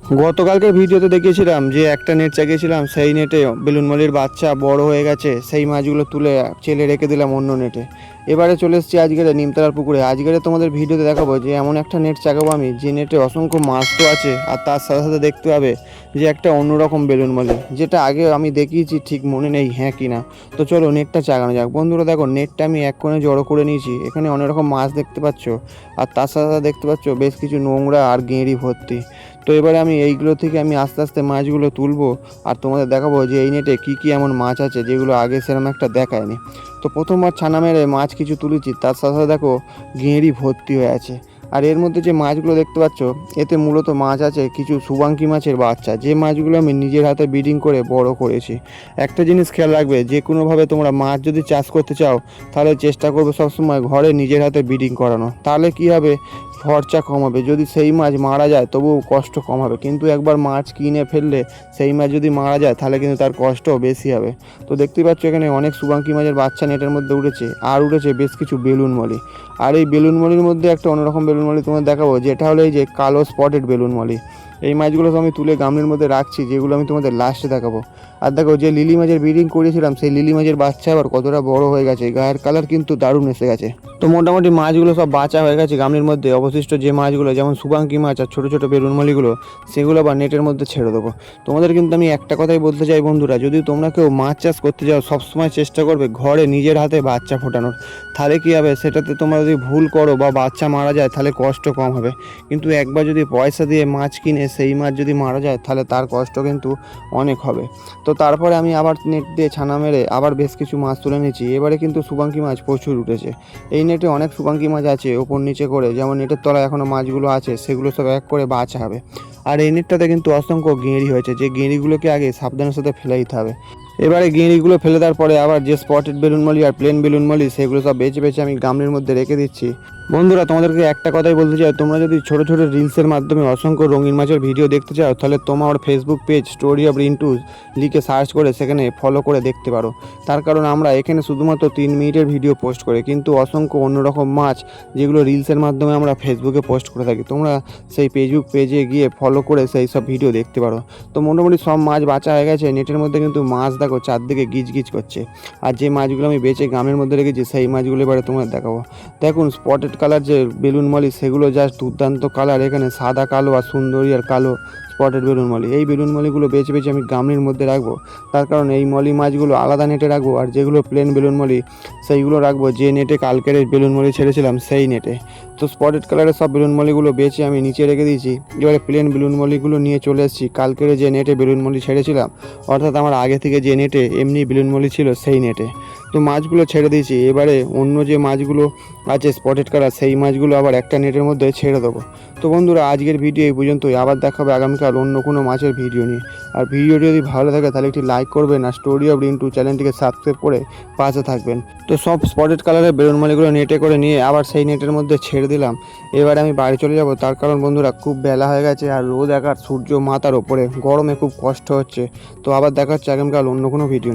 গতকালকের ভিডিওতে দেখিয়েছিলাম যে একটা নেট চাগিয়েছিলাম, সেই নেটে বেলুন মলির বাচ্চা বড় হয়ে গেছে, সেই মাছগুলো তুলে চেলে রেখে দিলাম অন্য নেটে। এবারে চলে এসেছি আজকের নিমতলার পুকুরে। আজকের তোমাদের ভিডিওতে দেখাবো যে এমন একটা নেট চাগাবো আমি, যে নেটে অসংখ্য মাছ তো আছে, আর তার সাথে সাথে দেখতে পাবে যে একটা অন্যরকম বেলুন মলি, যেটা আগে আমি দেখিয়েছি, ঠিক মনে নেই হ্যাঁ কি না। তো চলো নেটটা চাগানো যাক। বন্ধুরা দেখো, নেটটা আমি এক কোণে জড়ো করে নিয়েছি। এখানে অনেক রকম মাছ দেখতে পাচ্ছ, আর তার সাথে সাথে দেখতে পাচ্ছ বেশ কিছু নোংরা আর গেঁড়ি ভর্তি। তো এবারে আমি এইগুলো থেকে আমি আস্তে আস্তে মাছগুলো তুলবো, আর তোমাদের দেখাবো যে এই নেটে কী কী এমন মাছ আছে যেগুলো আগে সেরকম একটা দেখায়নি। তো প্রথমবার ছানা মেরে মাছ কিছু তুলেছি, তার সাথে সাথে দেখো গেঁড়ি ভর্তি হয়ে আছে। আর এর মধ্যে যে মাছগুলো দেখতে পাচ্ছ, এতে মূলত মাছ আছে কিছু সুবাঙ্কি মাছের বাচ্চা, যে মাছগুলো আমি নিজের হাতে ব্রিডিং করে বড় করেছি। একটা জিনিস খেয়াল রাখবে, যে কোনোভাবে তোমরা মাছ যদি চাষ করতে চাও, তাহলে চেষ্টা করবে সবসময় ঘরে নিজের হাতে ব্রিডিং করানো। তাহলে কী হবে, খরচা কম হবে। যদি সেই মাছ মারা যায় তবুও কষ্ট কম হবে, কিন্তু একবার মাছ কিনে ফেললে সেই মাছ যদি মারা যায় তাহলে কিন্তু তার কষ্টও বেশি হবে। তো দেখতেই পাচ্ছ এখানে অনেক সুবাঙ্কি মাছের বাচ্চা নেটের মধ্যে উঠেছে, আর উঠেছে বেশ কিছু বেলুন মলি। আর এই বেলুন মলির মধ্যে একটা অন্যরকম বেলুন মলি তোমাদের দেখাবো, যেটা হলো এই যে কালো স্পটেড বেলুন মলি। এই মাছগুলো তো আমি তুলে গামলির মধ্যে রাখছি, যেগুলো আমি তোমাদের লাস্টে দেখাবো। আর দেখো, যে লিলি মাছের ব্রিডিং করেছিলাম, সেই লিলি মাছের বাচ্চা আবার কতটা বড় হয়ে গেছে, গায়ের কালার কিন্তু দারুণ এসে গেছে। তো মোটামুটি মাছগুলো সব বাঁচা হয়ে গেছে গামলির মধ্যে। অবশিষ্ট যে মাছগুলো, যেমন সুবাঙ্কি মাছ আর ছোটো ছোটো বেলুন মলিগুলো, সেগুলো আবার নেটের মধ্যে ছেড়ে দেবো। তোমাদের কিন্তু আমি একটা কথাই বলতে চাই বন্ধুরা, যদি তোমরা কেউ মাছ চাষ করতে যাও, সবসময় চেষ্টা করবে ঘরে নিজের হাতে বাচ্চা ফোটানোর। তাহলে কী হবে, সেটাতে তোমরা যদি ভুল করো বা বাচ্চা মারা যায়, তাহলে কষ্ট কম হবে। কিন্তু একবার যদি পয়সা দিয়ে মাছ কিনে সেই মাছ যদি মারা যায়, তাহলে তার কষ্ট কিন্তু অনেক হবে। তো তারপরে আমি আবার নেট দিয়ে ছানা মেরে আবার বেশ কিছু মাছ তুলে নিয়েছি। এবারে কিন্তু সুবাঙ্কি মাছ প্রচুর উঠেছে। এই নেটে অনেক সুবাঙ্কি মাছ আছে ওপর নিচে করে, যেমন নেটের তলায় এখনও মাছগুলো আছে, সেগুলো সব এক করে বাছা হবে। আর এই নেটটাতে কিন্তু অসংখ্য গেঁড়ি হয়েছে, যে গেঁড়িগুলোকে আগে সাবধানের সাথে ফেলে দিতে হবে। এবারে গেঁড়িগুলো ফেলে দেওয়ার পরে আবার যে স্পটেড বেলুন মলি আর প্লেন বেলুন মলি, সেগুলো সব বেছে বেছে আমি গামলির মধ্যে রেখে দিচ্ছি। বন্ধুরা তোমাদেরকে একটা কথাই বলতে চাই, তোমরা যদি ছোটো ছোটো রিলসের মাধ্যমে অসংখ্য রঙিন মাছের ভিডিও দেখতে চাও, তাহলে তোমার ফেসবুক পেজ স্টোরি অফ রিন্টুস লিখে সার্চ করে সেখানে ফলো করে দেখতে পারো। তার কারণ আমরা এখানে শুধুমাত্র 3 মিনিটের ভিডিও পোস্ট করি, কিন্তু অসংখ্য অন্যরকম মাছ যেগুলো রিলসের মাধ্যমে আমরা ফেসবুকে পোস্ট করে থাকি, তোমরা সেই ফেসবুক পেজে গিয়ে ফলো করে সেই সব ভিডিও দেখতে পারো। তো মোটামুটি সব মাছ বাঁচা হয়ে গেছে। নেটের মধ্যে কিন্তু মাছ দেখো চারদিকে গিজ গিজ করছে। আর যে মাছগুলো আমি বেছে গামের মধ্যে রেখেছি, সেই মাছগুলো এবারে তোমাদের দেখাবো। দেখুন স্পটেড কালার যে বেলুন মলি, সেগুলো জাস্ট দুর্দান্ত কালার। এখানে সাদা কালো আর সুন্দরী আর কালো স্পটেড বেলুন মলি। এই বেলুন মলিগুলো বেছে বেছে আমি গামলির মধ্যে রাখবো। তার কারণ এই মলি মাছগুলো আলাদা নেটে রাখবো, আর যেগুলো প্লেন বেলুন মলি সেইগুলো রাখবো যে নেটে কালকের বেলুন মলি ছেড়েছিলাম সেই নেটে। তো স্পটেড কালারের সব বেলুন মলিগুলো বেছে আমি নিচে রেখে দিয়েছি। এবারে প্লেন বেলুন মলিগুলো নিয়ে চলে এসেছি কালকের যে নেটে বেলুন মলি ছেড়েছিলাম, অর্থাৎ আমার আগে থেকে যে নেটে এমনি বেলুন মলি ছিল সেই নেটে। তো মাছগুলো ছেড়ে দিয়েছি। এবারে অন্য যে মাছগুলো আছে স্পটেড কালার, সেই মাছগুলো আবার একটা নেটের মধ্যে ছেড়ে দেবো। তো বন্ধুরা আজকের ভিডিও এই পর্যন্তই। আবার দেখা হবে আগামীকাল অন্য কোনো মাছের ভিডিও নিয়ে। আর ভিডিওটি যদি ভালো লাগে তাহলে একটি লাইক করবেন, আর স্টোরি অফ রিন্টু চ্যানেলটিকে সাবস্ক্রাইব করে পাশে থাকবেন। তো সব স্পটেড কালারের বেলুন মালিগুলো নেটে করে নিয়ে আবার সেই নেটের মধ্যে ছেড়ে দিলাম। এবারে আমি বাড়ি চলে যাব, তার কারণ বন্ধুরা খুব বেলা হয়ে গেছে, আর রোদ একার সূর্য মাথার ওপরে, গরমে খুব কষ্ট হচ্ছে। তো আবার দেখা হচ্ছে আগামীকাল অন্য কোনো ভিডিও নিয়ে।